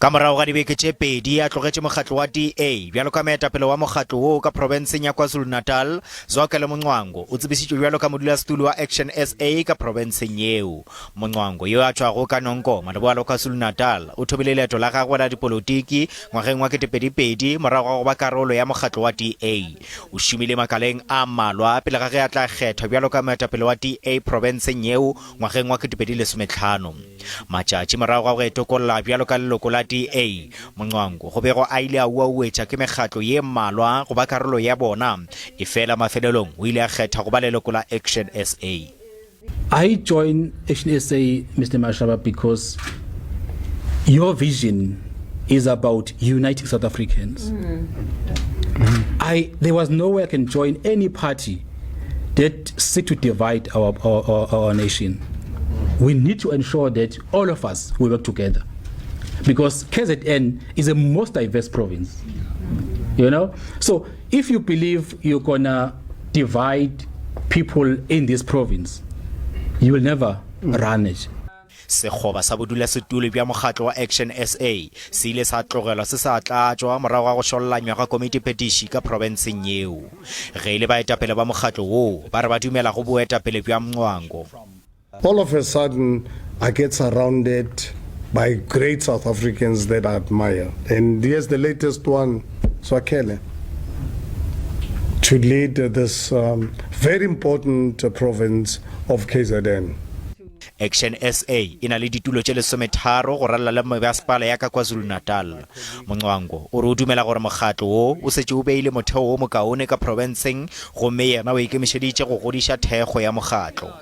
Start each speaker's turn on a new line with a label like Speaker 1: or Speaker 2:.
Speaker 1: Ka morago ga dibeke tše pedi a tlogetse mokgatlo wa DA bjalo ka moetapele wa mokgatlo wo ka porofenseng ya Kwazulu Natal Zwakele Mncwango o tsebisitšwe bjalo ka modulasetilo wa ActionSA ka porofenseng yeo. Mncwango yo a tšwago ka nonko maleboa la Kwazulu Natal o thobile leeto la gagwe la dipolotiki ngwageng wa 2020 morago ga go ba karolo ya mokgatlo wa DA. O šomile makaleng a mmalwa pele ga ge a tla kgethwa bjalo ka moetapele wa DA porofenseng yeo ngwageng wa 2015. Matšatši morago ga go etokolola bjalo ka leloko la DA Mncwango go bego a ile a uauetša ke mekgatlo ye mmalwa go ba karolo ya bona e fela mafelelong o ile a kgetha go ba leloko la ActionSA.
Speaker 2: I joined ActionSA, Mr. Mashaba, because your vision is about uniting South Africans. There was no way I can join any party that seek to divide our nation. We need to ensure that all of us will work together, because KZN is the most diverse province, you know. So if you believe you're gonna divide people in this province, you will never run it.
Speaker 1: Sekgoba sa bodulasetulo bja mokgatlo wa ActionSA se ile sa tlogelwa se sa tlatšwa morago ga go šollanywa ga komiti petiši ka porofenseng yeo. Ge ile baetapele ba mokgatlo woo ba re ba dumela go boetapele bja Mcwango.
Speaker 3: All of a sudden I get surrounded by great South Africans that I admire. And here's the latest one, Zwakele, to lead this very important province of KZN.
Speaker 1: ActionSA ina le ditulo tše 13 go ralla le masepala ya ka Kwazulu Natal. Mncwango o re o dumela gore mokgatlo wo o setse o beile motheo wo mokaone ka porofenseng gomme yena o ikemišeditše go godiša thekgo ya mokgatlo.